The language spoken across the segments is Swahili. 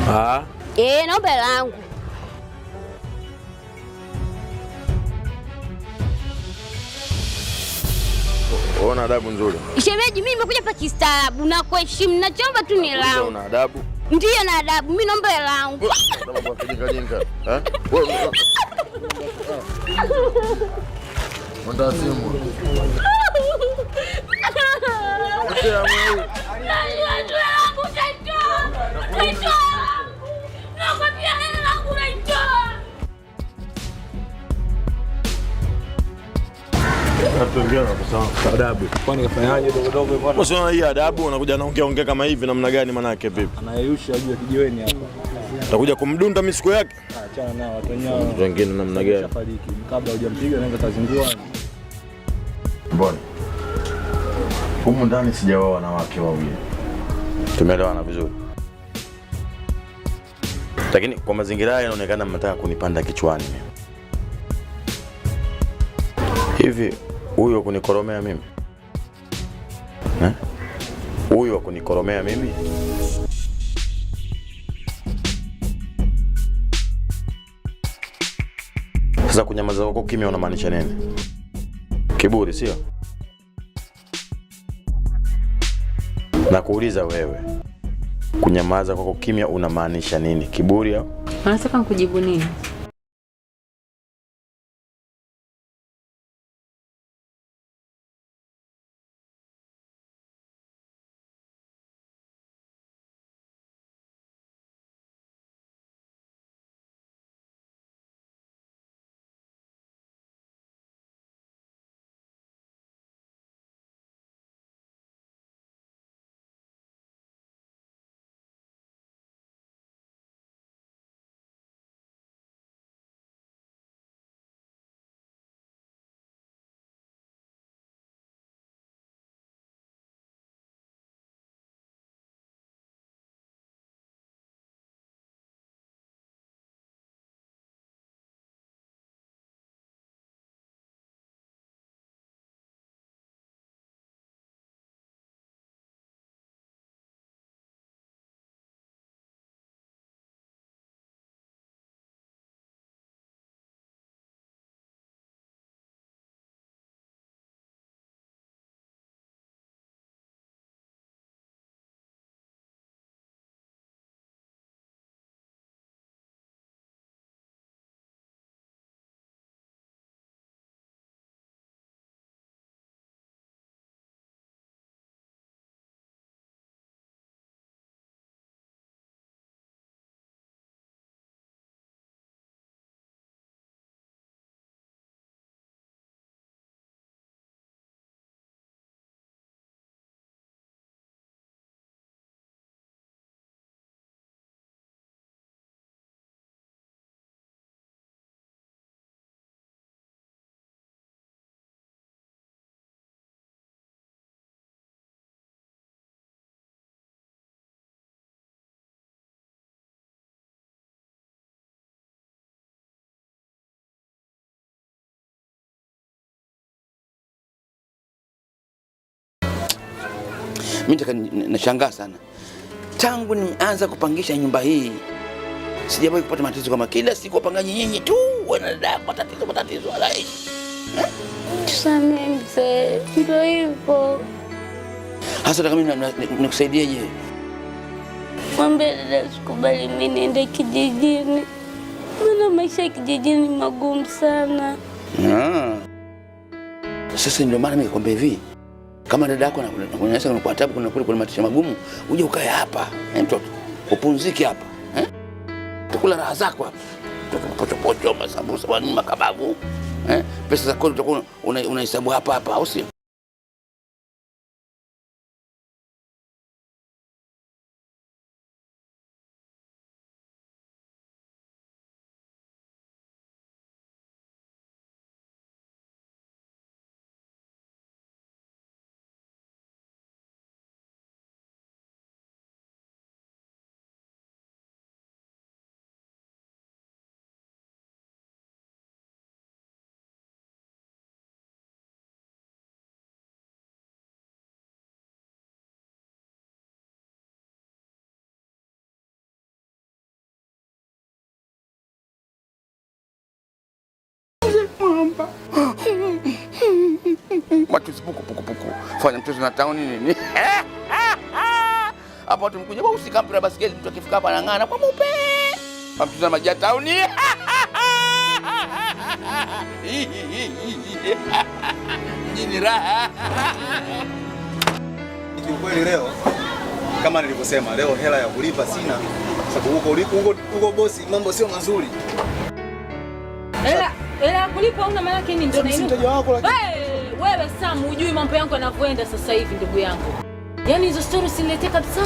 Ah? Naomba hela yangu. Una adabu nzuri. Shemeji, mimi nimekuja hapa kistaarabu na kuheshimu. Naomba tu ni hela yangu. Una adabu? Ndiyo na adabu. Mimi naomba hela yangu. Mambo ya kijinga. Mwenda simu. Adabu. Kwani kafanyaje dogo dogo bwana? Usiona hii adabu unakuja naongea kama hivi namna gani manake vipi? Anayeyusha juu kijiweni hapa. Utakuja kumdunda misiku yake? Achana nao watu wenyewe. Wengine namna gani? Shafariki. Kabla hujampiga naweza kazingua. Mbona? Humu ndani sijaoa wanawake wawili. Tumeelewana vizuri. Lakini kwa mazingira haya inaonekana mnataka kunipanda kichwani mimi. Hivi huyo kunikoromea mimi? Huyo kunikoromea mimi? Sasa kunyamaza kwako kimya unamaanisha nini? Kiburi sio? Na kuuliza wewe, kunyamaza kwako kimya unamaanisha nini? Kiburi au? Unataka nikujibu nini? Mimi nashangaa sana. Tangu nianza kupangisha nyumba hii sijawahi kupata matatizo kama kila siku wapangaji nyinyi tu wanadai matatizo alaishi. Tusamehe mzee, ndio hivyo. Hasa kama mimi nikusaidieje? Mwambie dada sikubali mimi niende kijijini. Maana maisha ya kijijini ni magumu sana. Sasa ndio maana nimekwambia hivi. Kama dada yako anakuonyesha kuna tabu kuna maisha magumu, uje ukae hapa, mtoto. Upumzike hapa, tukula raha zako hapa. Pocho masambusa, wani makababu. Pesa zako utakuwa unahesabu hapa au sio? Simba. Matusi puku. Fanya mchezo na tauni nini? Hapo watu mkuja usika mpira basikeli, mtu akifika hapa anang'ana kwa mupe. Mchezo na maji ya tauni. Jini raha. Kiukweli leo kama nilivyosema, leo hela ya kulipa sina, sababu huko bosi mambo sio mazuri. Hela ya kulipa una maana yake nini? Ndio nini? Mteja wako lakini wewe Sam, hujui mambo yangu yanavyoenda sasa hivi ndugu yangu. Yaani hizo stories usiniletee kabisa.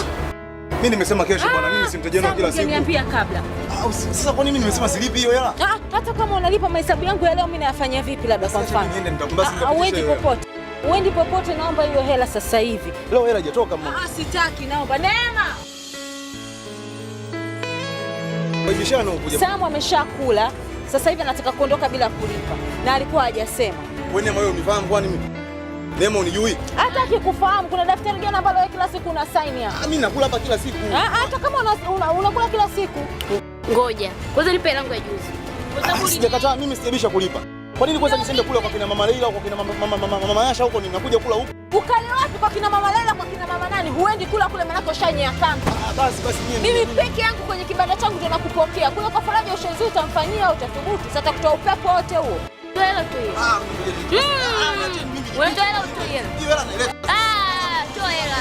Mimi nimesema kesho bwana, mimi si mteja wako kila siku. Niambia kabla. Sasa kwa nini mimi nimesema silipi hiyo hela? Hata kama unalipa mahesabu yangu ya leo mimi nayafanyia vipi labda kwa mfano? Niende nitakumbasi nitakupisha. Uendi popote, naomba hiyo hela sasa hivi. Leo hela haijatoka mama. Sitaki, naomba. Neema. Bishano kuja. Samu ameshakula. Sasa hivi anataka kuondoka bila kulipa. Na alikuwa hajasema. Wewe Neema wewe unifahamu kwani mimi? Neema unijui? Hata akikufahamu kuna daftari gani ambalo wewe kila siku una sign hapa? Mimi nakula hapa kila siku. Hata kama unakula kila siku. Ngoja. Kwanza nipe hela yangu ya juzi. Sijakataa, mimi sijabisha kulipa. Kwa nini kwanza nisiende kula kwa kina mama Leila au kwa kina mama Yasha huko, ninakuja kula huko? Ukale wapi kwa kina mama Leila, kwa kina mama nani? Huendi kula kule manako shanye ya kanga. Basi mimi peke yangu kwenye kibanda changu ndio nakupokea. Kule kwa Faraja ushenzi utamfanyia au utathubutu? Sasa kutoa upepo wote huo. Toa hela tu hiyo. Wewe toa hela tu hiyo. Hiyo hela naileta. Toa hela.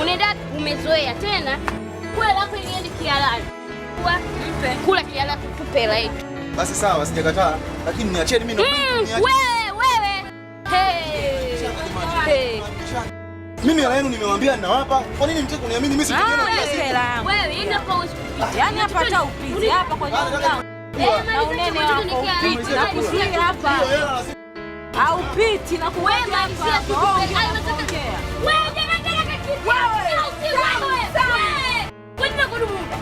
Unaenda umezoea tena. Kula lako iliende kihalali. Kula kihalali tupe hela yetu. Basi sawa, sijakataa, lakini niacheni mimi wewe. Hey. Mimi hela yenu nimewambia ninawapa. Kwa nini mtaki kuniamini mimi sikujiona hela yangu? Wewe enda kwa hospitali. Yaani hapa hata upiti hapa kwa nyumba. Na unene wako upiti na kuzuia hapa. Au piti na kuweka hapa. Wewe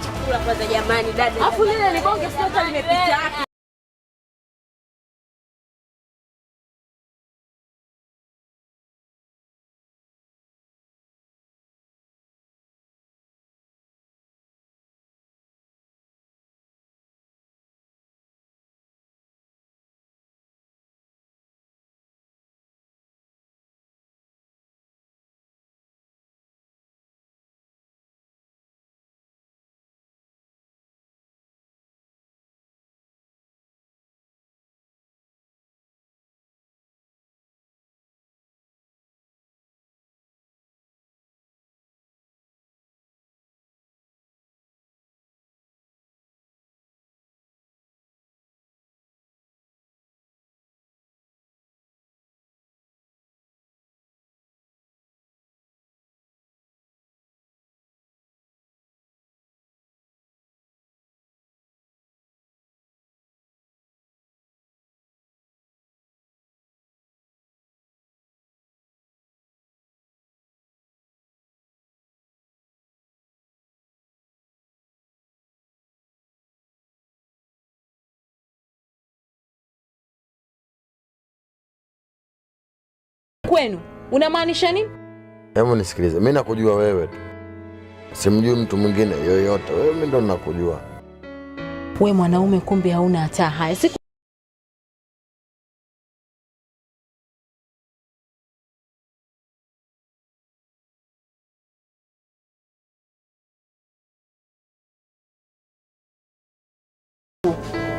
chakula kwanza jamani dada. Afu lile ligonge sasa limepita. Kwenu unamaanisha nini? Hebu nisikilize, mimi nakujua wewe tu, simjui mtu mwingine yoyote. Wewe mimi ndo nakujua. Wewe mwanaume kumbe hauna hata haya.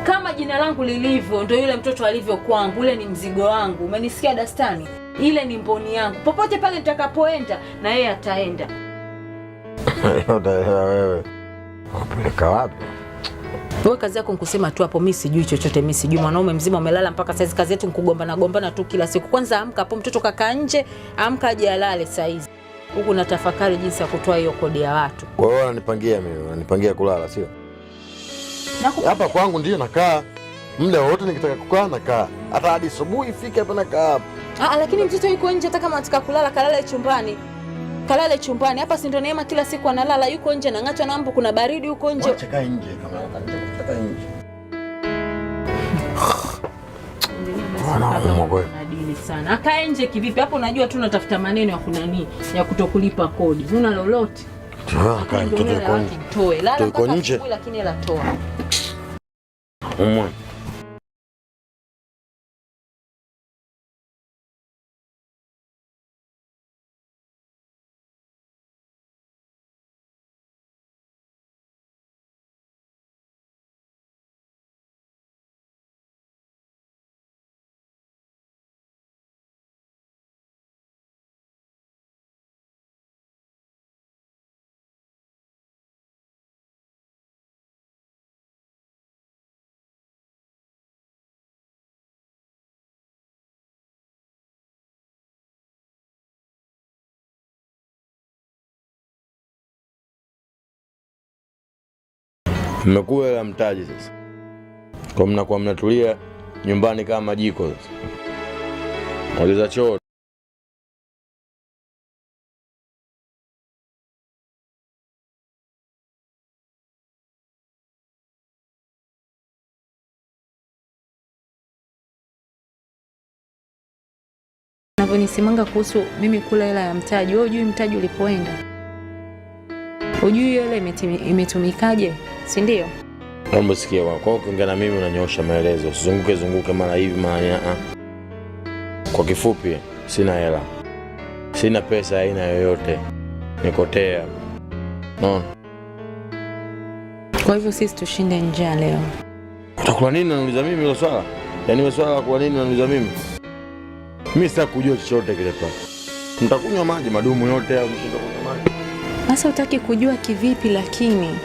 Kama jina langu lilivyo ndio yule mtoto alivyo kwangu. Ule ni mzigo wangu. Umenisikia Dastani? Ile ni mboni yangu. Popote pale nitakapoenda na yeye ataenda. Utaelewa wewe. Unapeleka wapi? Wewe kazi yako nikusema tu hapo, mimi sijui chochote, mimi sijui. Mwanaume mzima umelala mpaka saizi, kazi yetu nikugombana tu kila siku. Kwanza amka hapo, mtoto kaka nje, amka aje alale saizi. Huku natafakari jinsi ya kutoa hiyo kodi ya watu. Wewe unanipangia mimi, unanipangia kulala sio? Hapa kwangu ndio nakaa. Muda wote nikitaka kukaa nakaa. Hata hadi asubuhi ifike hapa nakaa. Lakini mtoto yuko nje, hata kama anataka kulala kalale chumbani. Kalale chumbani. Hapa si ndio Neema kila siku analala, yuko nje na ng'achwa na mbu, kuna baridi huko nje. Acha kaa nje kama nataka nje. Nadini sana. Akae nje kivipi? Hapo unajua tu unatafuta maneno ya kunani, ya kutokulipa kodi. Huna lolote. Kaa mtoto yuko nje. Toe. Lala yuko nje lakini ela toa. Mmekuwa hela mtaji sasa. Kwa mnakuwa mnatulia nyumbani kama majiko sasa. Waliza choo. Unavyonisimanga kuhusu mimi kula hela ya mtaji, wewe hujui mtaji ulipoenda. Hujui hela imetumikaje, si ndio? Naomba sikia kwa ukiongea na mimi unanyoosha maelezo. Usizunguke mara hivi mara. Kwa kifupi, sina hela. Sina pesa aina yoyote. Nikotea. No. Kwa hivyo sisi tushinde njaa leo. Utakula nini unaniuliza mimi hilo swala? Yaani wewe swala la kula nini unaniuliza mimi? Mimi sitaki kujua chochote kile tu. Mtakunywa maji madumu yote au mtakunywa maji? Sasa utaki kujua kivipi lakini?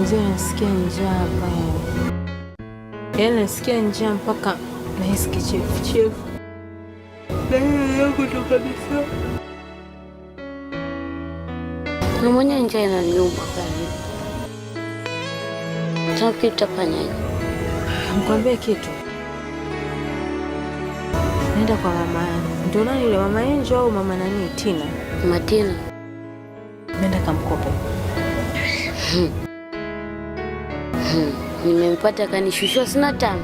Mzee nasikia njaa hapa. Yaani nasikia njaa mpaka nahisi kichefuchefu. Yangu tu kabisa. Na mwenye njaa inaniuma sana. Sasa utafanyaje? Nikwambie kitu. Nenda kwa mama. Ndio nani yule mama Enjo au mama nani Tina? Matina. Nenda kamkope. Nimempata kanishusha sina tamu.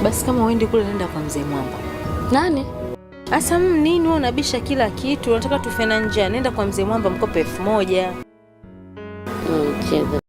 Basi kama uendi kule nenda kwa mzee Mwamba. Nani? Asa nini wewe unabisha kila kitu? Unataka tufe na njaa. Nenda kwa mzee Mwamba mkope 1000. Cheza.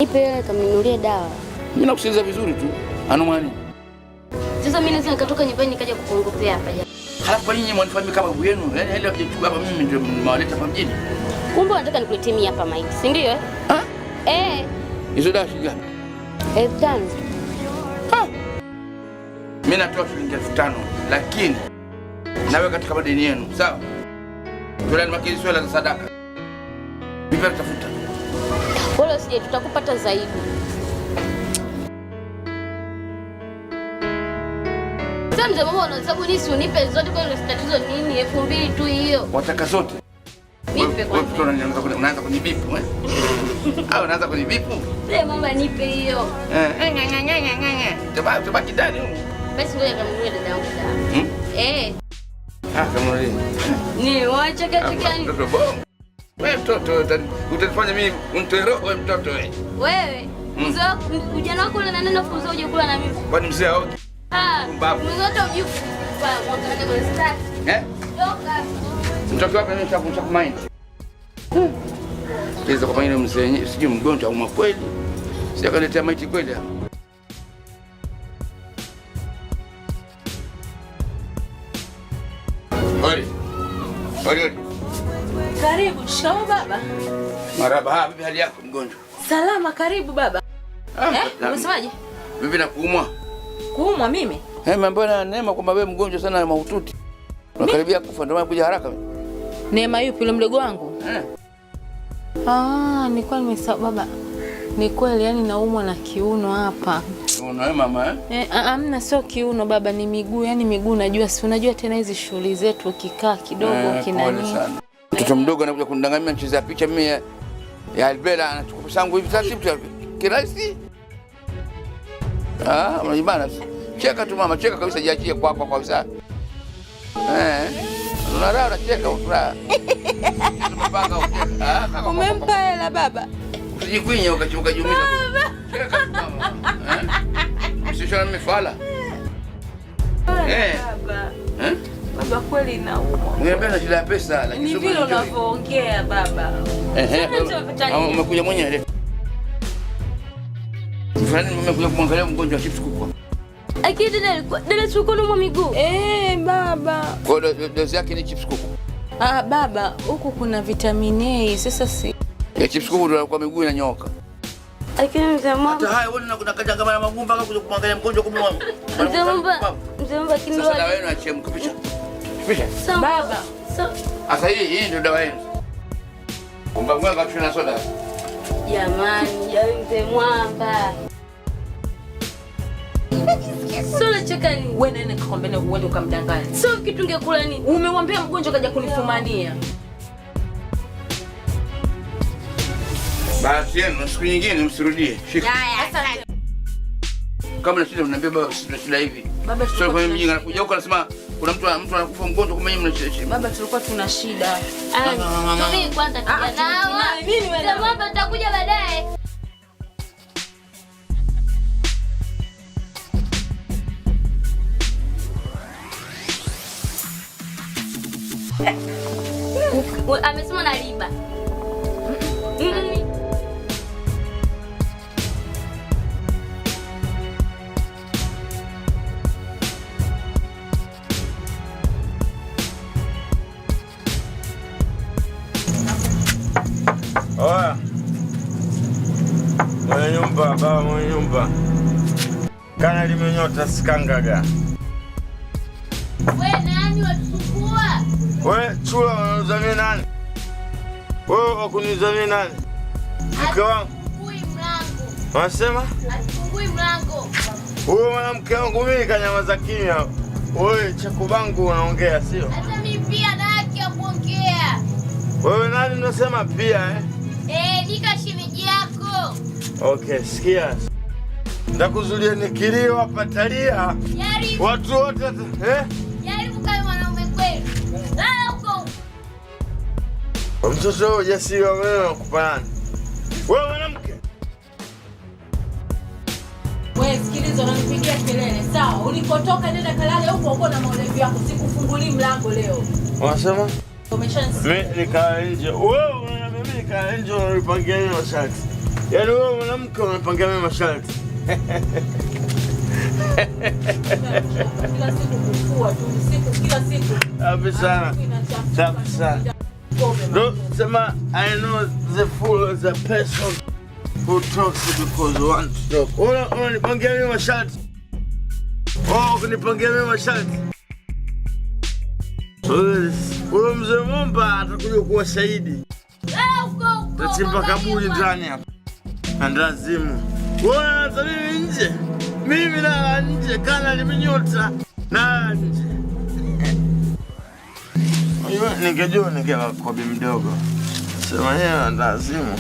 Nipe hela kaminulie dawa. Mimi nakusikiliza vizuri tu. Anomani. Sasa mimi naweza nikatoka nyumbani nikaja kukuongopea hapa jana. Halafu kwa nini mwanifanyia kama babu yenu? Yaani hela kuchukua hapa mimi ndio nimewaleta hapa mjini. Kumbe unataka nikuletee mimi hapa maiti, si ndio? Hizo dawa shilingi ngapi? 5,000. Mimi natoa shilingi 5,000 lakini nawe katika madeni yenu, sawa? Tuna makezi swala za sadaka. Vipi tafuta? Wala usije tutakupata zaidi. Sasa mzee mama unahesabu nini si unipe zote kwa ile tatizo nini 2,000 tu hiyo. Wataka zote. Nipe kwa. Wewe unaanza kunibipu eh? Au unaanza kunibipu? Sasa mama nipe hiyo. Tabaki ndani huko. Basi ngoja kamnunulie dada yangu dawa. Kama nini? Ni wacha kitu gani? Wewe mtoto utanifanya mimi unitoe roho wewe mtoto wewe. Wewe mzee ujana wako ule nani funzo uje kula na mimi? Kwani mzee hao? Mzee hata uje kwa mwaka kwa start. Toka. Mtoto wako mimi nitakumind. Kiza kwa maana mzee sijui mgonjwa au kweli. Sijakaletea maiti kweli hapa. Oi. Karibu, shikamoo baba. Marhaba, bibi hali yako mgonjwa? Salama, karibu baba. Unasemaje? Bibi nakuumwa. Kuumwa mimi? Mambo na Neema kwamba wewe mgonjwa sana na mahututi. Unakaribia kufa ndio maana kuja haraka. Neema yupi yule mdogo wangu? Nilikuwa nimesahau baba. Ni kweli yani naumwa na kiuno hapa. Unaona mama Amna sio kiuno baba, ni miguu. Yani miguu najua, si unajua tena hizi shughuli zetu ukikaa kidogo kinani. Mtoto mdogo anakuja kunidanganya nichezea picha mimi ya Albera anachukua sangu hivi taratibu kirahisi. Unajibana. Cheka tu mama, cheka kabisa, jiachie kwa kabisa. Unalala unacheka ufuraha. Umempa hela baba? Usijikwinye ukachuka jumiza. Cheka tu mama. Usishona mifala. Baba. Baba kweli naumwa. Niambia na shida ya pesa lakini ni vile unavyoongea baba. Umekuja mwenyewe leo. Fulani mmekuja kumwangalia mgonjwa wa chips kubwa. Akidi dada tulikuwa na miguu. Baba. Kwa dozi yake ni chips kuku. Baba, huku kuna vitamini A. Sasa si ya chips kuku ndio kwa miguu inanyoka. Lakini mzee mama. Hata hayo wewe unakaja kama magumba kama kuja kumwangalia mgonjwa kumwa. Mzee mama kindio. Sasa dawa yenu achie mkupisha. Pisha. Baba. Sasa hii ndio dawa yenu. Kumba mwanga tuna soda. Jamani, mzee mwamba. Sio cheka nini? Wewe nene kakwambia uende ukamdanganya. Sio kitu ungekula nini? Umemwambia mgonjwa kaja kunifumania. Basi yenu siku nyingine msirudie. Shika. Asante. Kama na shida mnaambia baba sina shida hivi. Baba sio kwa mimi anakuja huko anasema kuna mtu anakufa mgonjwa kama nyinyi mnacheza. Baba tulikuwa tuna shida. Subiri kwanza kijana. Nini wewe? Sasa baba tutakuja baadaye. Amesema na riba. Oya. Mwenye nyumba, baba mwenye nyumba. Kana limenyota sikangaga. Wewe nani watusumbua? Wewe chula unauza mimi nani? Wewe wakuniuza mimi nani? Mke wangu. Fungui mlango. Unasema? Fungui mlango. Wewe mwanamke wangu mimi kanyamaza kimya. Wewe chakubangu unaongea sio? Hata mimi pia na haki ya kuongea. Wewe nani unasema pia Nika shemeji yako. Okay, sikia. Ndakuzulia nikilio hapa talia. Jaribu. Watu wote Jaribu kama mwanaume kweli. Lala huko. Mtoto ujasiri wa wewe kupana. Wewe mwanamke. Wewe sikiliza, unanipigia kelele. Sawa, ulipotoka nenda kalale huko uko na maolevi yako. Sikufungulii mlango leo. Unasema? Umeshanisikia? Mimi nikaa nje. Wewe unaniambia mimi nikaa nje unanipangia mimi masharti. Yaani wewe mwanamke unanipangia mimi masharti. Kila siku kufua tu, kila siku. Safi sana. Safi sana. Don't sema I know the fool is a person who talks because he wants to talk. Unanipangia mimi masharti. Kunipangia mimi masharti. Huyo mzee Momba atakuja kuwa shahidi. Tachimba kaburi ndani hapa. Andazimu. Wewe unataka mimi nje? Mimi na nje kana limenyota. Na nje. Ningejua ningewa kwa bi mdogo. Sema yeye ndazimu.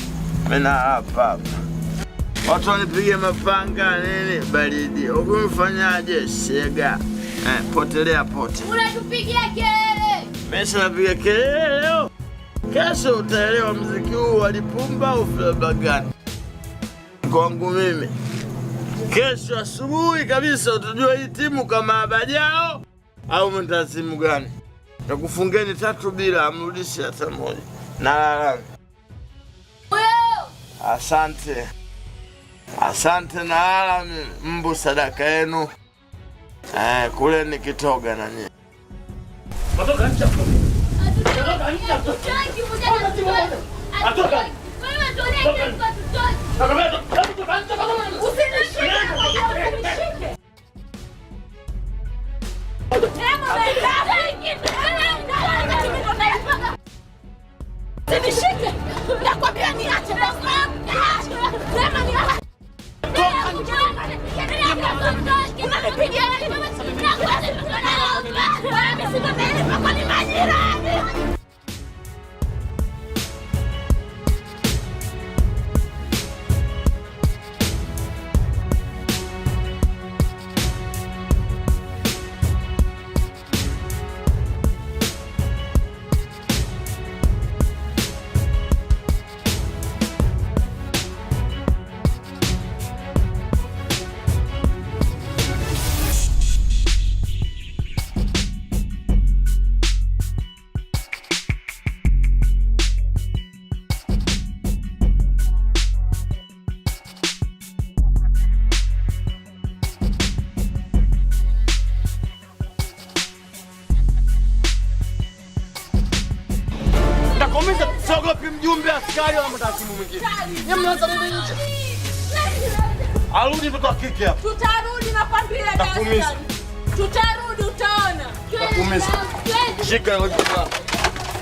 Mimi hapa. Watu wanipige mapanga nini baridi. Ukumfanyaje shega? Potelea pote. Unatupigia kelele. Mimi napiga kelele leo. Kesho utaelewa muziki huu walipumba au flava gani. Kwangu mimi. Kesho asubuhi kabisa utajua hii timu kama Bajao au mtasimu gani. Nakufungeni 3 bila amrudishe hata moja. Na asante. Asante na ala mbu sadaka yenu. Kule nikitoga na nyinyi. Matoka nje hapo. Atoka. Siogopi mjumbe askari wala mtasimu mwingine. Nyinyi mnaanza nini nje? Arudi mtoto wa kike hapa. Tutarudi nakwambia dada. Tutarudi utaona. Takumiza. Shika hiyo kitu.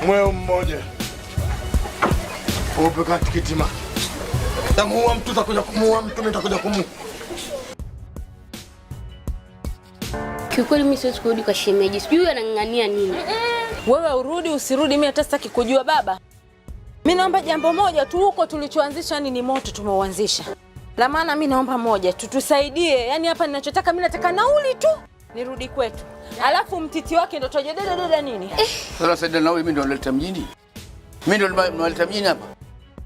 Mweo mmoja. Upe katikiti ma. Tamuua mtu utakuja kumuua mtu nitakuja kumuua. Kiukweli mimi siwezi kurudi kwa shemeji. Sijui anang'ang'ania nini. Wewe urudi usirudi mimi hata sitaki kujua baba. Mimi naomba jambo moja tu, huko tulichoanzisha ni moto tumeuanzisha. La maana mimi naomba moja, tutusaidie. Yaani hapa ninachotaka mimi nataka nauli tu. Nirudi kwetu. Alafu mtiti wake ndo toje dada nini? Sasa sasa nauli mimi ndo naleta mjini. Mimi ndo naleta mjini hapa.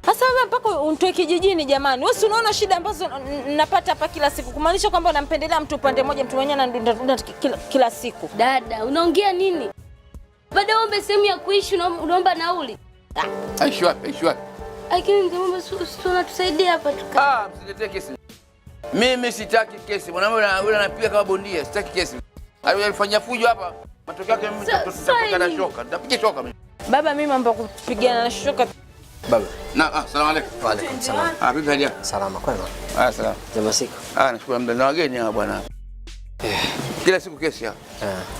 Sasa wewe mpaka unitoe kijijini jamani. Wewe si unaona shida ambazo napata hapa kila siku. Kumaanisha kwamba unampendelea mtu upande mmoja, mtu mwenyewe anadunda kila siku. Dada, unaongea nini? Baada ombe sehemu ya kuishi unaomba nauli. Aishi wapi? Lakini ningeomba tunatusaidia hapa tukaa. Msiletee kesi. Mimi sitaki kesi. Mwanamume yule anapiga kama bondia, sitaki kesi. Alifanya fujo hapa. Matokeo yake mimi nitapiga na shoka. Nitapiga shoka mimi. Baba mimi mambo kupigana na shoka. Baba. Asalamu alaykum. Wa alaykum salaam. Vipi hali? Salama kwema. Salama. Jema siku. Nashukuru mda na wageni hapa bwana. Kila siku kesi hapa.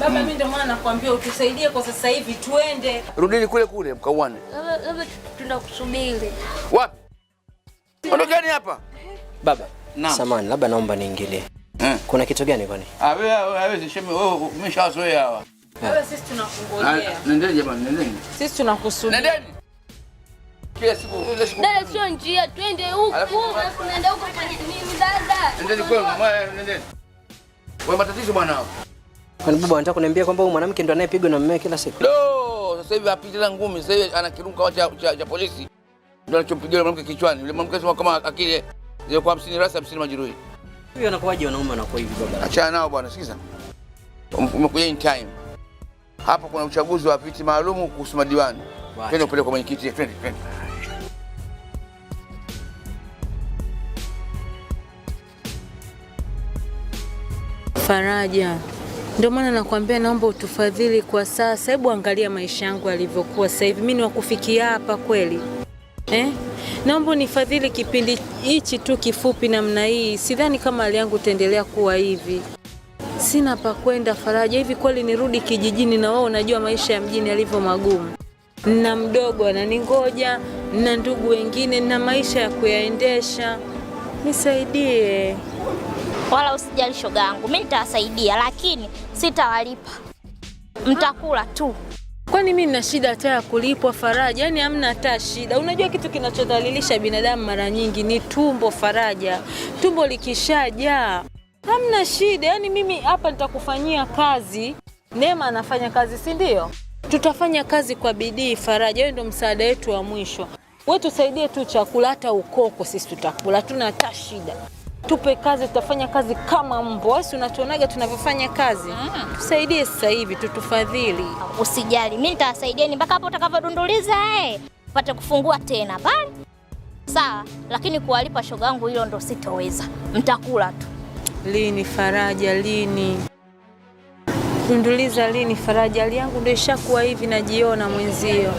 Baba mimi ndio maana nakwambia utusaidie kwa sasa hivi tuende. Rudini kule mkauane. Labda tunakusubiri. Wapi? Ondokeni hapa. Baba. Samahani, labda naomba niingilie. Kuna kitu gani kwani? Wewe sheme wewe umeshazoea hawa. Wewe sisi tunakungojea. Nendeni jamani, nendeni. Sisi tunakusubiri. Nendeni. Kila siku. Dada sio njia, twende huku. Tunaenda huko kwenye nini dada? Nendeni kwenu, mama nendeni. Wewe matatizo bwana hao. Kwani baba anataka kuniambia kwamba huyu mwanamke ndo anayepigwa na mume kila siku? Sasa hivi apitila ngumi, sasa hivi ana kirunga cha polisi. Ndio anachompigia yule mwanamke kichwani. Yule mwanamke sema kama akili zile kwa 50 rasa 50 majeruhi. Hiyo anakuwaje wanaume wanakuwa hivi baba? Achana nao bwana, sikiza. Umekuja in time. Hapa kuna uchaguzi wa viti maalum kuhusu madiwani. Twende upeleke kwa mwenyekiti, twende. Faraja, ndio maana nakwambia naomba utufadhili kwa sasa. Hebu angalia maisha yangu yalivyokuwa sasa hivi. Mimi ni wakufikia hapa kweli? Naomba unifadhili kipindi hichi tu kifupi namna hii. Sidhani kama hali yangu itaendelea kuwa hivi. Sina pa kwenda Faraja. Hivi kweli nirudi kijijini na wewe unajua maisha ya mjini yalivyo magumu. Na mdogo ananingoja, na ndugu wengine, na maisha ya kuyaendesha. Nisaidie. Wala usijali shoga yangu, mimi nitawasaidia lakini sitawalipa. Mtakula tu. Kwani mimi nina shida hata ya kulipwa Faraja? Yaani hamna hata shida. Unajua kitu kinachodhalilisha binadamu mara nyingi ni tumbo Faraja. Tumbo likishajaa hamna shida. Yaani mimi hapa nitakufanyia kazi, Neema anafanya kazi, si ndio? Tutafanya kazi kwa bidii Faraja. Wewe ndio msaada wetu wa mwisho. Wewe tusaidie tu chakula, hata ukoko sisi tutakula. Hatuna hata shida. Tupe kazi, tutafanya kazi kama mbwa. Wewe unatuonaga tunavyofanya kazi? Tusaidie sasa hivi, tutufadhili. Usijali, mimi nitawasaidieni mpaka hapo utakavyodunduliza upate kufungua tena pale. Sawa, lakini kuwalipa shoga yangu hilo ndo sitoweza. Mtakula tu. Lini Faraja, lini? Dunduliza lini Faraja? Hali yangu ndio ishakuwa hivi, najiona mwenzio.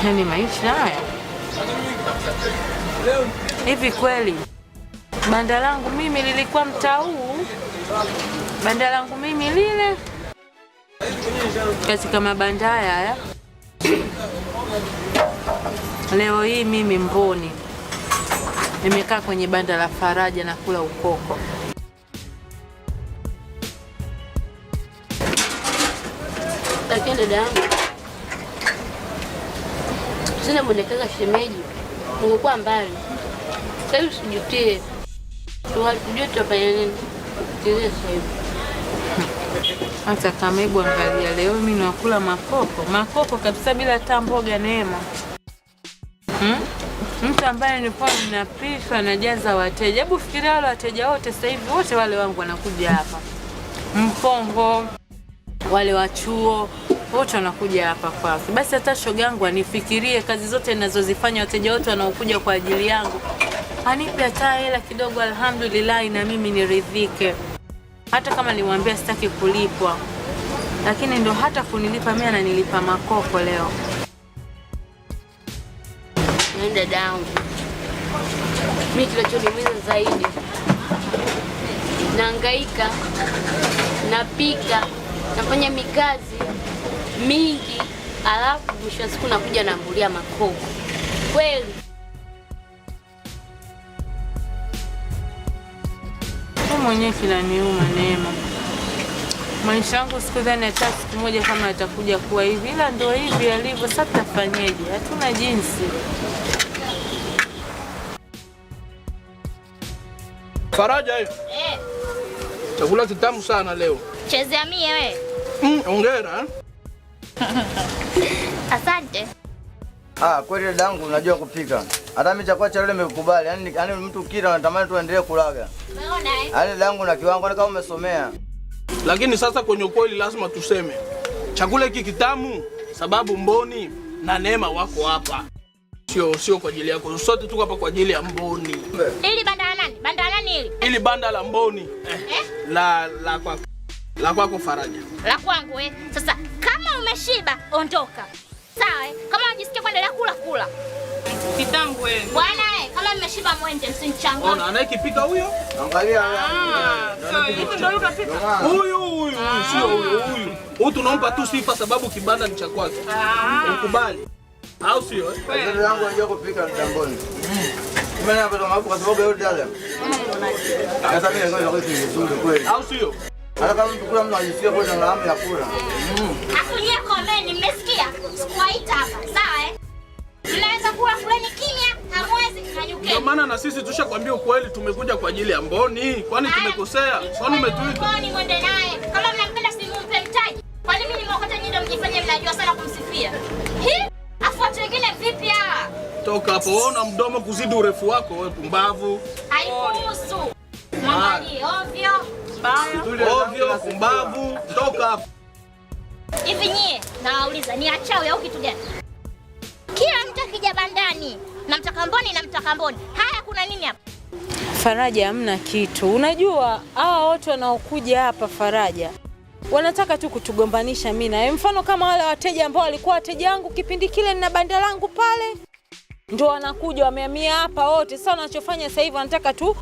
Yaani maisha haya. Hivi kweli banda langu mimi lilikuwa mtaa huu? Banda langu mimi lile katika mabanda haya. Leo hii mimi Mboni nimekaa kwenye banda la Faraja na kula ukoko. Lakini dada yangu, sina mwelekeza shemeji, ungekuwa mbali. Sasa hivi usijutie. Tujue tutafanya nini? Tutie sasa hivi. Hata kama hebu angalia leo mimi nakula makoko kabisa bila hata mboga Neema. Mtu ambaye nilikuwa ninapishwa najaza wateja. Hebu fikiria wale wateja wote sasa hivi wote wale wangu wanakuja hapa. Mpongo, wale wa chuo, wote wanakuja hapa kwake. Basi hata shoga yangu anifikirie kazi zote ninazozifanya, wateja wote wanaokuja kwa ajili yangu. Anipe hata hela kidogo, alhamdulillah, na mimi niridhike. Hata kama niwaambia sitaki kulipwa, lakini ndo hata kunilipa mimi ananilipa makoko leo. Dada yangu, mimi kinachoniumiza zaidi, nahangaika, napika, nafanya mikazi mingi, alafu mwisho wa siku nakuja naambulia makoko. Kweli mimi mwenyewe kinaniuma Neema. Maisha yangu sikudhani hata siku moja kama atakuja kuwa hivi, ila ndio hivi alivyo. Sasa tafanyeje? Hatuna jinsi. Faraja hiyo. Chakula kitamu sana leo. Chezea mie wewe. Hongera. Asante. Kweli dadangu unajua kupika. Hata mimi chakula cha leo nimekubali. Yaani mtu kila anatamani tu aendelee kulaga. Umeona Yaani dadangu na kiwango kama umesomea. Lakini sasa kwenye ukweli lazima tuseme. Chakula hiki kitamu sababu Mboni na Neema wako hapa. Sio kwa ajili yako. Sote tuko hapa kwa ajili ya Mboni. Ili banda la nani? Banda la nani hili? Ili banda la Mboni. La kwa La kwako Faraja. La kwangu Sasa kama umeshiba ondoka. Sawa Kama unajisikia kuendelea kula. Kitambo Bwana kama mmeshiba mwende msinichangamke. Ona anayekipika huyo? Angalia. Hivi ndio ukapika. Huyu sio huyu. Huyu tunampa tu sifa sababu kibanda ni cha kwake. Ukubali. Au sio? Ndio yangu anajua kupika ndamboni. Mimi napenda mabu kwa sababu yote yale. Sasa mimi ngoja kwa vizuri kweli. Au sio? Hata kama mtu kula mtu ajisikia kwa na hamu ya kula. Akunyia komeni mmesikia? Sikuwaita hapa. Sawa Mnaweza kula fulani kimya, hamwezi kanyukeni. Ndio maana na sisi tushakwambia ukweli tumekuja kwa ajili ya Mboni. Kwani tumekosea? Kwani umetuita? Mboni mwende naye. Kama mnampenda simumpe mtaji. Kwani mimi nimeokota nyinyi ndio mjifanye mnajua sana kumsifia. Afu watu wengine vipi hawa? Toka hapo, ona mdomo kuzidi urefu wako wewe pumbavu. Haikuhusu. Mwangalie ovyo. Ovyo, pumbavu, toka hapo. Hivi nyie, nawauliza ni achawi au kitu gani? Kila mtu akija bandani, namtaka Mboni. Haya kuna nini hapa? Faraja hamna kitu. Unajua hawa watu wanaokuja hapa Faraja wanataka tu kutugombanisha mimi na wewe. Mfano kama wale wateja ambao walikuwa wateja wangu kipindi kile na banda langu pale. Ndio wanakuja wamehamia hapa wote. Sasa wanachofanya sasa hivi wanataka tu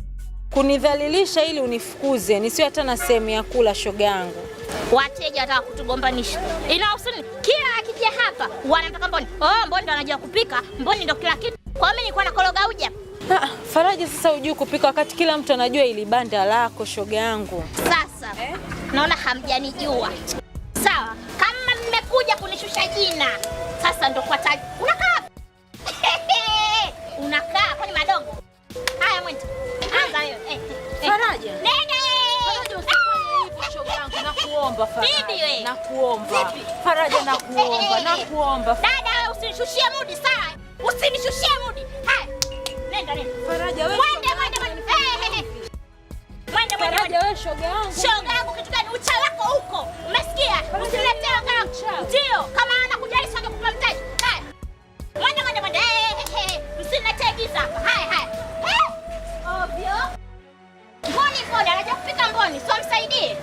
kunidhalilisha ili unifukuze. Nisiwe hata na sehemu ya kula shoga yangu. Wateja wataka kutugombanisha. Inausuni kila akija hapa wanataka Mboni. Mboni ndo anajua kupika. Mboni ndo kila kitu. Kwa mimi nilikuwa nakoroga uja. Faraja sasa hujui kupika wakati kila mtu anajua ili banda lako shoga yangu. Sasa naona hamjanijua. Sawa, kama mmekuja kunishusha jina. Sasa ndo kwa taji. Unakaa. Unakaa kwani madogo. Haya mwende. Anza hiyo. Faraja. Nenda. Faraja usifanye hivyo shoga yangu nakuomba Faraja. Bibi wewe. Nakuomba. Faraja nakuomba. Dada wewe usinishushie mudi sawa? Usinishushie mudi. Haya. Nenda. Faraja wewe. Mwende. Faraja wewe shoga yangu. Shoga yangu kitu gani? Ucha wako huko. Umesikia? Usiletee ngao. Ndio, kama ana kujali sio kukupa mtaji. Haya. Mwende. Usiletee giza hapa. Haya. Ovyo. Mboni anajua kupika Mboni, sio msaidie.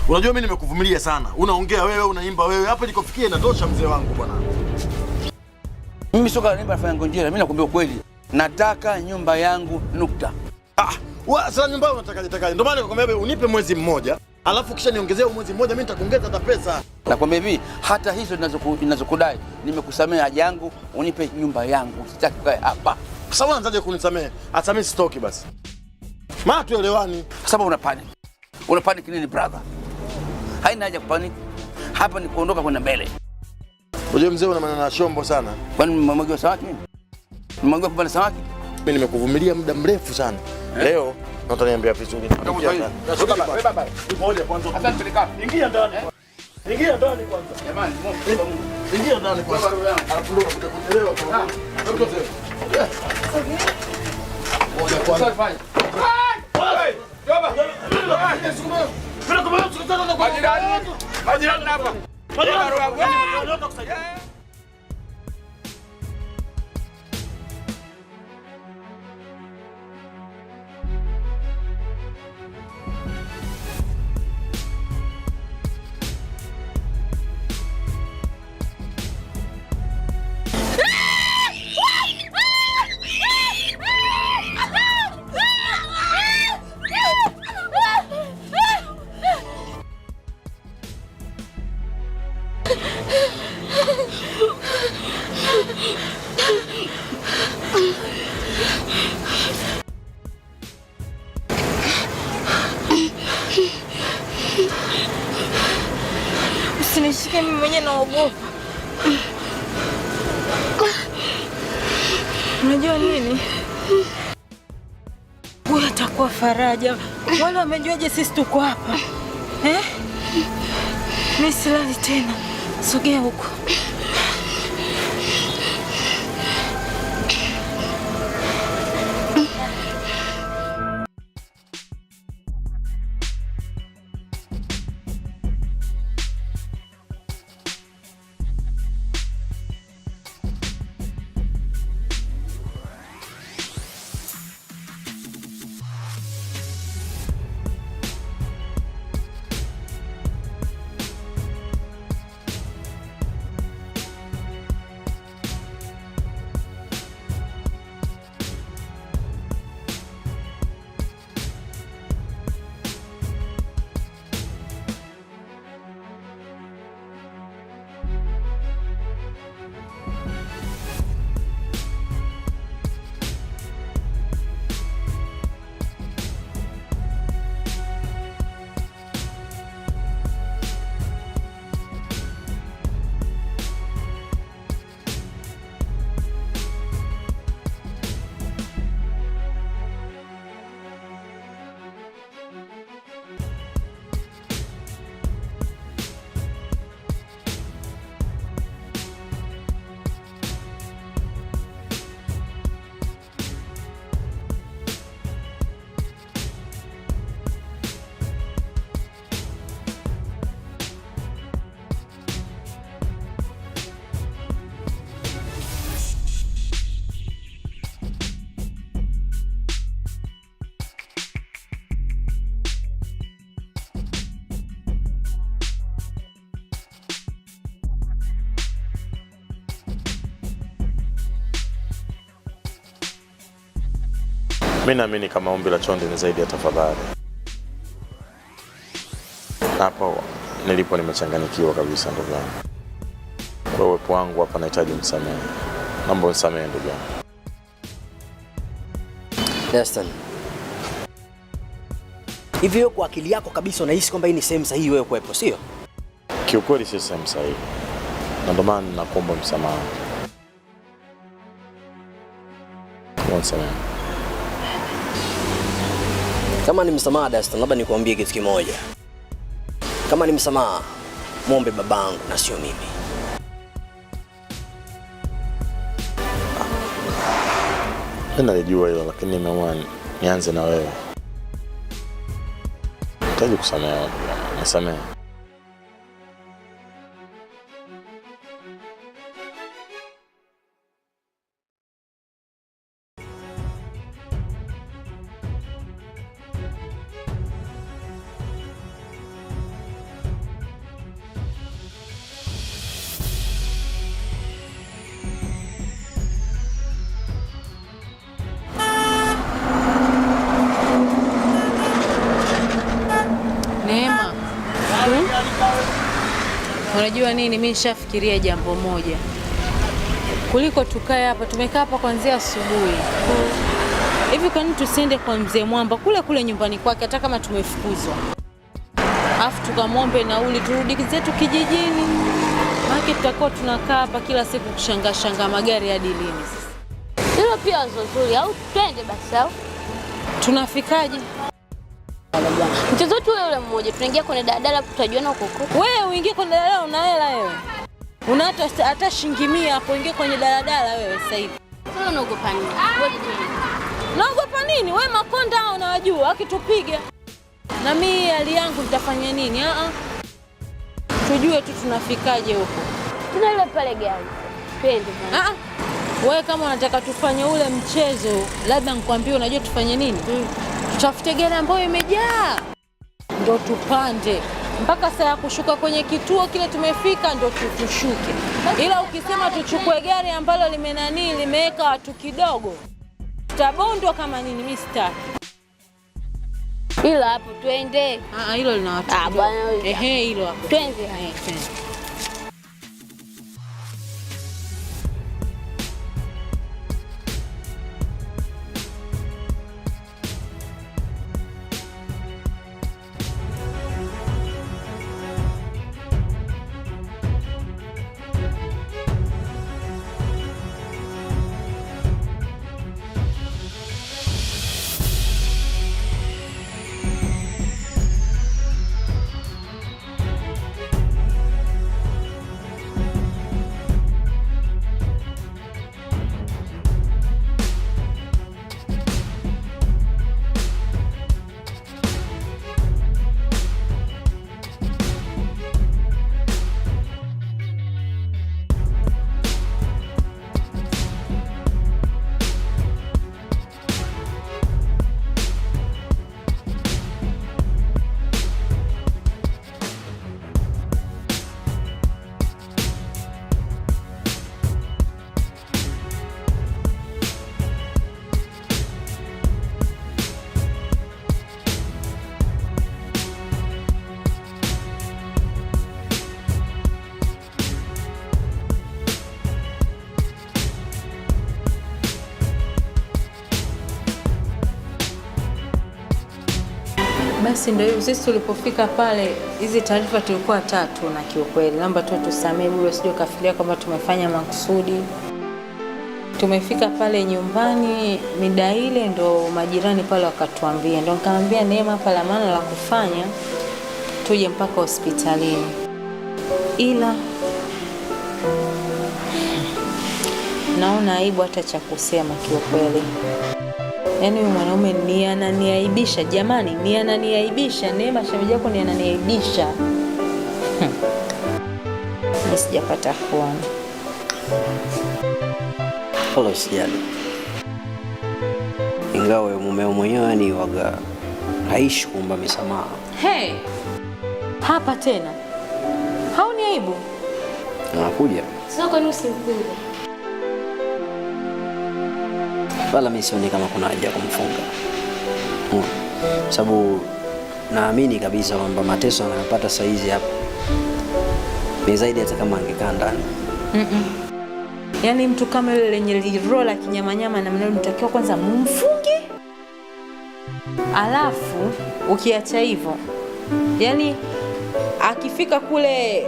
Unajua mimi nimekuvumilia sana. Unaongea wewe, unaimba wewe. Hapa nilikofikia inatosha mzee wangu bwana. Mimi soka naimba nafanya ngonjera, mimi nakwambia ukweli. Nataka nyumba yangu nukta. Sasa nyumba unataka. Ndio maana nikakwambia wewe unipe mwezi mmoja, alafu kisha niongezee mwezi mmoja mimi nitakuongeza hata pesa. Nakwambia hivi, hata hizo ninazokudai, nimekusamea haja yangu, unipe nyumba yangu. Sitaki kukaa hapa. Sasa unaanzaje kunisamea? Hata mimi sitoki basi. Maana tuelewani. Sababu una panic nini brother? Haina haja kupanic. Hapa ni kuondoka kwenda mbele. Unajua mzee una maneno ya shombo sana. Kwani mmemwagiwa samaki mimi? Mmemwagiwa kupanda samaki? Mimi nimekuvumilia muda mrefu sana. Leo nataniambia vizuri. Baba. Moja kwanza. Asante peleka. Ingia ndani. Ingia ndani kwanza. Jamani, ingia ndani kwanza. Alafu ndio utakuelewa kwa. Moja kwanza. Majirani hapa. Usinishike mimi mwenyewe naogopa. Unajua nini? Huyu atakuwa Faraja. Wale wamejuaje sisi tuko hapa? Mimi silali tena. Sogea huko. Mimi naamini kama ombi la Chonde ni zaidi ya tafadhali. Hapo nilipo nimechanganyikiwa kabisa ndugu yangu. Wewe uwepo wangu hapa nahitaji msamaha. Naomba unisamehe ndugu yangu. Destin. Hivi wewe kwa akili yako kabisa unahisi kwamba hii ni sehemu sahihi wewe kuwepo, sio? Kiukweli si sehemu sahihi. Na ndio maana nakuomba msamaha. Unisamehe. Kama ni msamaha Destin, labda nikuambie kitu kimoja. Kama ni msamaha, muombe babangu na sio mimi. Ninajua hilo lakini nimeamua nianze na wewe. Nahitaji kusamehewa. Nisamehe. Unajua nini, mimi nishafikiria jambo moja. Kuliko tukae hapa, tumekaa hapa kuanzia asubuhi. Hivi kwa nini tusiende kwa mzee Mwamba kule nyumbani kwake hata kama tumefukuzwa? Alafu tukamwombe nauli turudi zetu kijijini. Maana tutakuwa tunakaa hapa kila siku kushangaa magari hadi lini sasa? Hilo pia wazo zuri, au twende basi au? Tunafikaje? Mchezo wetu ule mmoja, tunaingia kwenye daladala tutajuana huko. Wewe uingie kwenye daladala una hela wewe. Una hata shilingi 100 hapo, ingie kwenye daladala wewe sasa hivi. Wewe unaogopa nini? Naogopa nini? Wewe makonda hao unawajua, akitupiga. Na mimi hali yangu nitafanya nini? Tujue tu tunafikaje huko. Tuna ile pale gari. Twende bwana. Wewe kama unataka tufanye ule mchezo, labda nikwambie unajua tufanye nini? Tutafute gari ambayo imejaa. Ndio tupande. Mpaka saa ya kushuka kwenye kituo kile tumefika ndio tushuke. Ila ukisema tuchukue gari ambalo limeweka watu kidogo, tutabondwa kama nini, mimi sitaki. Ila hapo twende. Hilo lina watu. Bwana wewe. Hilo hapo. Twende. Twende. Basi ndio hivyo, sisi tulipofika pale hizi taarifa tulikuwa 3 na kiukweli naomba tu tusamee bure, sio kafikiria kwamba tumefanya makusudi. Tumefika pale nyumbani mida ile ndo majirani pale wakatuambia, ndo nikamwambia Neema pale maana la kufanya tuje mpaka hospitalini. Ila naona aibu hata cha kusema kiukweli. Yaani huyu mwanaume ni ananiaibisha jamani, ni ananiaibisha. Neema shemeji yako ni ananiaibisha. Mimi sijapata kuona. Pole usijali. Ingawa mumeo mwenyewe ni waga haishi kuomba msamaha. Hey! Hapa tena. Hauni aibu? Anakuja. Sio kwa nini usimkuje? wala mimi sioni kama kuna haja kumfunga. Sababu naamini kabisa kwamba mateso anayopata saa hizi hapa ni zaidi hata kama angekaa ndani. Yaani mtu kama yule lenye lirola la kinyamanyama na mnalo mtakiwa kwanza mumfunge. Alafu ukiacha hivyo, yaani akifika kule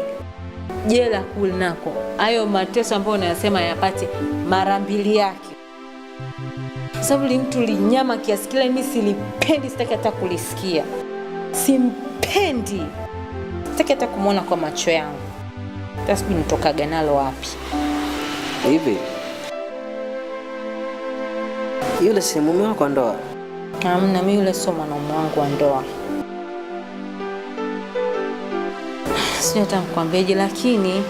jela kule nako, hayo mateso ambayo unayasema yapate mara 2 yake. Sababu li mtu linyama kiasi kile mimi silipendi, sitaki hata kulisikia. Simpendi. Sitaki hata kumuona kwa macho yangu. Tasbi nitokaga nalo wapi? Hivi yule si mume wako ndoa? Hamna, mimi yule sio mwanaume wangu wa ndoa. Sio hata mkwambieje, lakini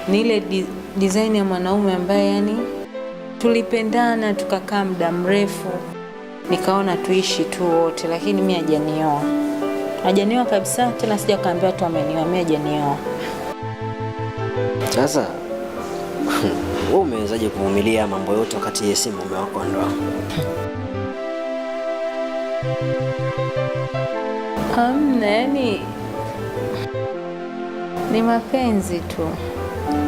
ni ile design ya mwanaume ambaye yani tulipendana tukakaa muda mrefu, nikaona tuishi tu wote, lakini mimi hajanioa. Hajanioa kabisa, tena sija kaambia tu amenioa, mimi hajanioa. Sasa wewe umewezaje kuvumilia mambo yote wakati yeye si mume wako wa ndoa? Hamna, yani ni mapenzi tu.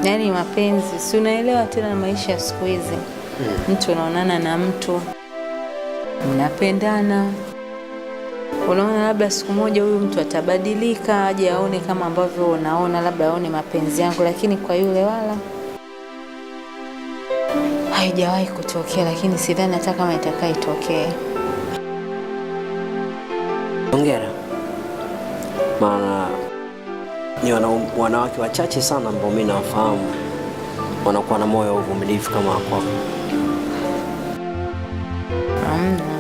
Yaani mapenzi, si unaelewa tena maisha ya siku hizi. Mtu unaonana na mtu, mnapendana, unaona labda siku moja huyu mtu atabadilika, aje aone kama ambavyo unaona, labda aone mapenzi yangu, lakini kwa yule wala haijawahi kutokea, lakini sidhani hata kama itakaitokea. Hongera. Maana ni wanawake wachache sana ambao mimi nawafahamu wanakuwa na moyo wa uvumilivu kama wako. Hamna.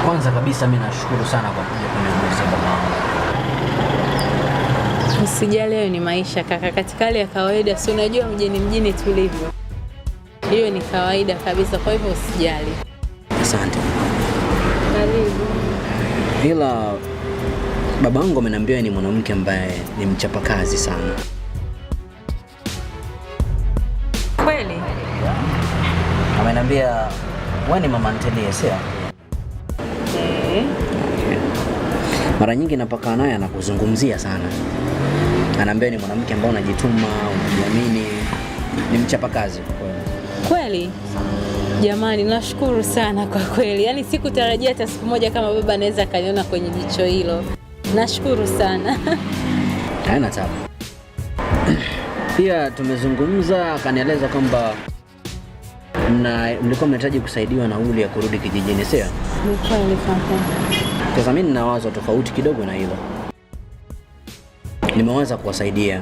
Kwanza kabisa mimi nashukuru sana kwa kuja kuniuliza baba. Usijali, leo ni maisha kaka, katika hali ya kawaida, si unajua mjini tulivyo. Hiyo ni kawaida kabisa, kwa hivyo usijali. Asante. Karibu. Ila babangu ameniambia ni mwanamke ambaye ni mchapakazi sana. Kweli? Ameniambia wewe ni mama ntilie, sio? Mara nyingi napaka naye anakuzungumzia sana. Anaambia ni mwanamke ambaye unajituma, unajiamini, ni mchapakazi kweli. Jamani, nashukuru sana kwa kweli. Yaani sikutarajia hata siku moja kama baba anaweza kaniona kwenye jicho hilo. Nashukuru sana. Haina tabu. Pia tumezungumza, akanieleza kwamba mlikuwa mnahitaji kusaidiwa nauli ya kurudi kijijini, sio? Ni kweli kaka. Sasa mimi nina wazo tofauti kidogo na hilo. Nimewaza kuwasaidia.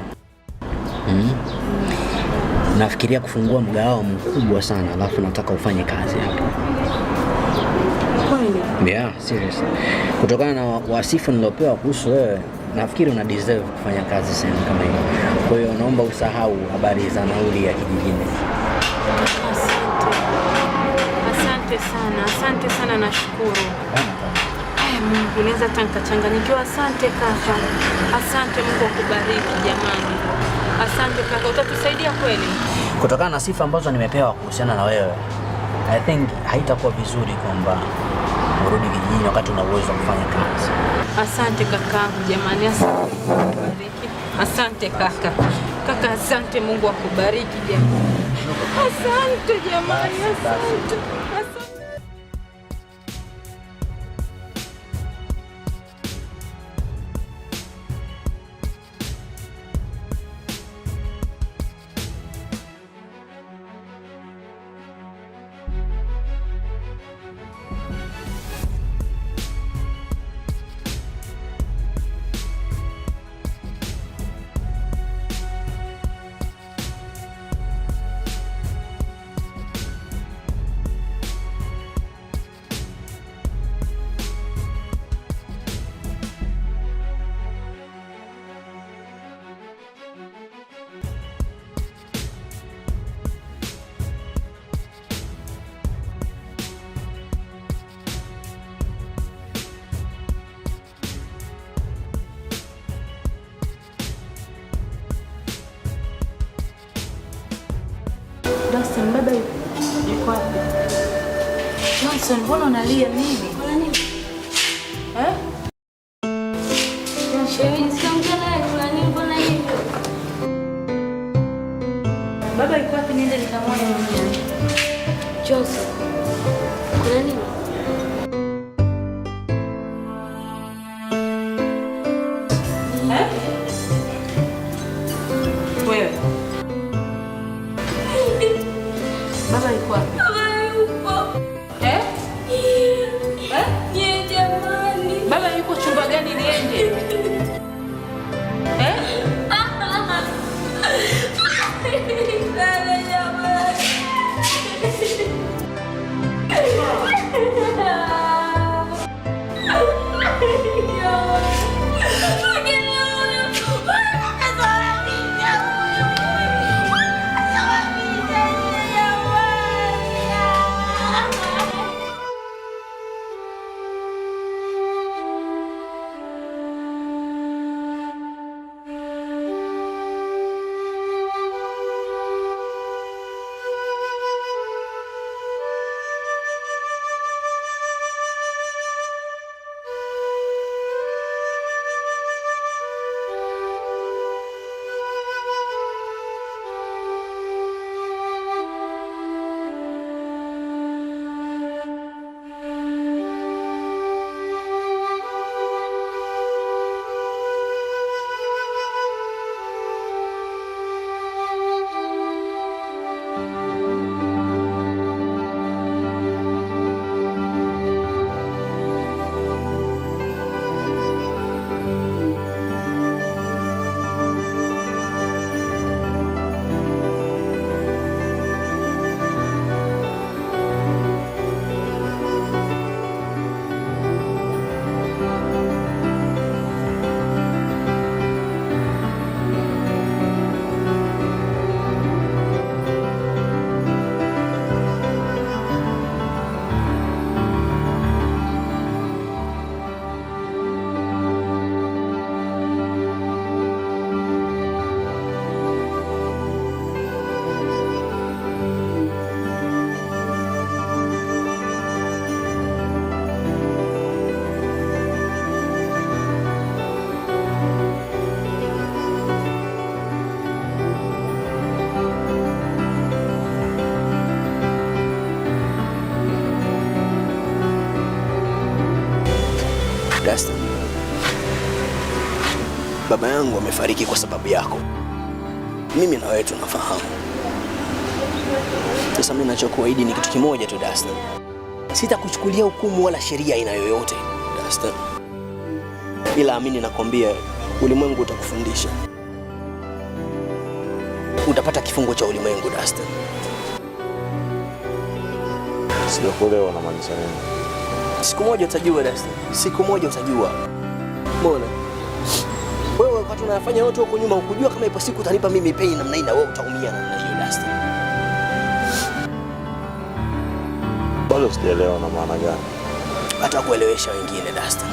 Nafikiria kufungua mgahawa mkubwa sana, alafu nataka ufanye kazi hapo. Kweli? Yeah, serious. Kutokana na wasifu nilopewa kuhusu wewe, nafikiri una deserve kufanya kazi sehemu kama hiyo. Kwa hiyo naomba usahau habari za nauli ya kijijini. Asante sana, nashukuru. Mungu, naweza nikachanganyikiwa. Asante kaka. Asante, Mungu akubariki jamani. Asante kaka, utatusaidia kweli. Kutokana na sifa ambazo nimepewa kuhusiana na wewe, I think haitakuwa vizuri kwamba urudi kijijini wakati una uwezo wa kufanya kazi. Asante kaka jamani, asante. Asante kaka. Kaka asante, Mungu akubariki jamani. Asante jamani, asante. Tyson, mbona unalia nini? Kuna nini? Eh? Shemeji, siongea naye, kuna nini? Mbona hivyo? Baba yuko wapi? Niende nikamwone mwenyewe. Jose, kuna nini? Wewe. Baba yuko wapi? Eh? Eh? Ye jamani. Baba yuko chumba gani niende? Eh? Sana jamani. Dastan, baba yangu amefariki kwa sababu yako. Mimi na wewe tunafahamu. Sasa mimi ninachokuahidi ni kitu kimoja tu Dastan. Sitakuchukulia hukumu wala sheria aina yoyote Dastan. Ila amini nakwambia, ulimwengu utakufundisha. Utapata kifungo cha ulimwengu Dastan. Sijakuelewa unamaanisha nini? Siku moja utajua Dastan. Siku moja utajua. Mbona? Wewe wakati unafanya yote huko nyuma ukujua kama ipo siku utanipa mimi pei namna hii na wewe utaumia namna hiyo Dastan. Bado sijaelewa na maana gani. Hata kuelewesha wengine Dastan.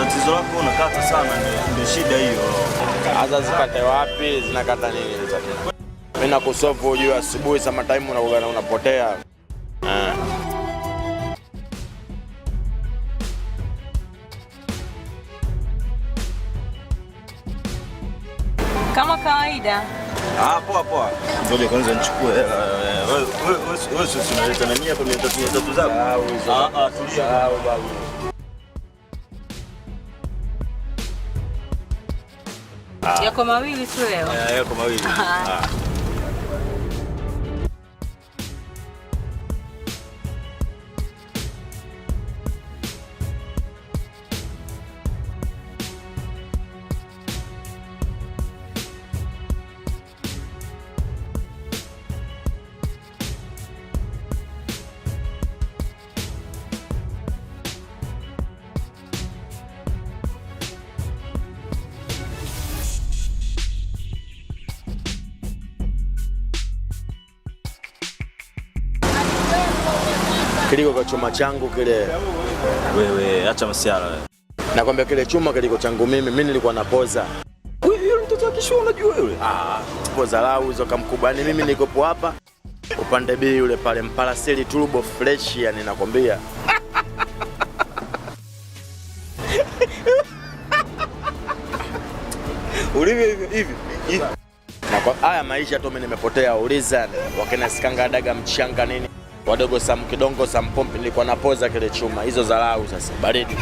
tatizo lako unakata sana, ndio shida hiyo. Hata zikate wapi, zinakata nini sasa? Mimi nakusofu ujue asubuhi sama time unapotea. Kama kawaida. Poa poa. Ngoja kwanza nichukue hela. Wewe sio unaleta na mimi hapa 300 zako. Tulia babu. Yako mawili tu leo. Yako mawili. Kiliko kwa chuma changu kile. Wewe acha masiara wewe. Nakwambia kile chuma kiliko changu mimi nilikuwa napoza. Wewe mtoto wa kisho unajua wewe? Poza lau hizo kamkubwa. Yaani mimi nikopo hapa upande B yule pale Mpalaseli turbo fresh yani nakwambia. Ulivyo hivi. Na kwa haya maisha tu mimi nimepotea uliza wakina sikanga daga mchanga nini. Wadogo Sam Kidongo Sam Pompi nilikuwa napoza kile chuma. Hizo dharau sasa baridi.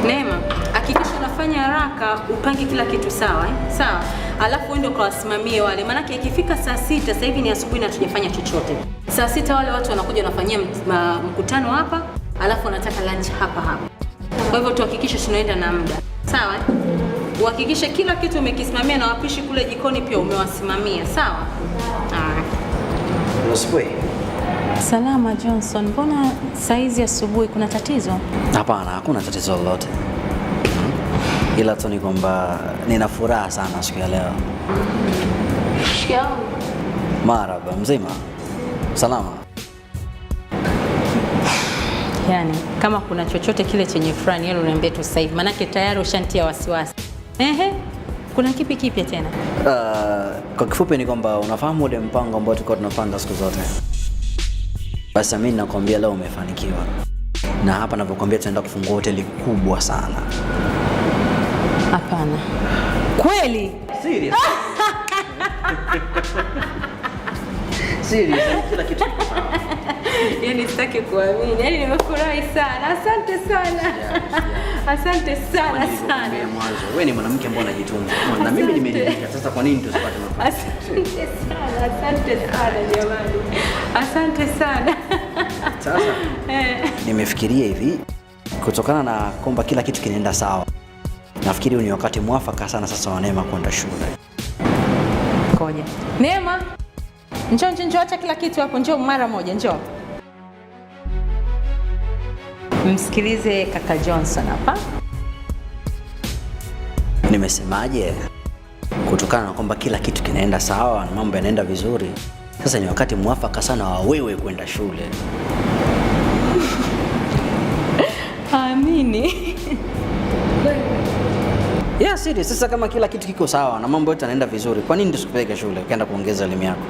Neema, hakikisha unafanya haraka upange kila kitu sawa Sawa. Alafu uende ukawasimamie wale. Maana ikifika saa 6 sasa hivi ni asubuhi na tujafanya chochote. Saa 6 wale watu wanakuja wanafanyia mkutano hapa, alafu wanataka lunch hapa. Kwa hivyo tuhakikishe tunaenda na muda. Sawa? Uhakikishe kila kitu umekisimamia na wapishi kule jikoni pia umewasimamia. Sawa? Asubuhi. Salama Johnson. Mbona saizi asubuhi kuna tatizo? Hapana, hakuna tatizo lolote. Ila tu ni kwamba nina furaha sana siku ya leo. Shikamoo. Marhaba, mzima? Salama? Yaani, kama kuna chochote kile chenye furaha yeye uniambie tu sasa hivi. Maana tayari ushantia wasiwasi. Kuna kipi kipya tena? Kwa kifupi ni kwamba unafahamu ule mpango ambao tulikuwa tunapanga siku zote. Basi mimi nakwambia leo umefanikiwa. Na hapa ninapokuambia tunaenda kufungua hoteli kubwa sana. Hapana. Kweli? Serious? Serious, kila kitu kiko sawa. Yaani sitaki kuamini. Yaani nimefurahi sana. Asante sana. Asante sana sana. Wewe ni mwanamke ambaye unajituma. Na mimi nimeridhika. Sasa kwa nini tusipate mafanikio? Asante sana. Asante sana jamani. Asante sana. Sasa nimefikiria hivi kutokana na kwamba kila kitu kinaenda sawa. Nafikiri ni wakati mwafaka sana sasa wa Neema kwenda shule. Ngoja. Neema. Njoo acha kila kitu hapo, njoo mara moja, njoo. Msikilize kaka Johnson hapa. Nimesemaje? Kutokana na kwamba kila kitu kinaenda sawa na mambo yanaenda vizuri. Sasa ni wakati mwafaka sana wa wewe kwenda shule. Amini. Yeah, serious. Sasa kama kila kitu kiko sawa na mambo yote yanaenda vizuri, kwa nini tusikupeleke shule ukaenda kuongeza elimu yako?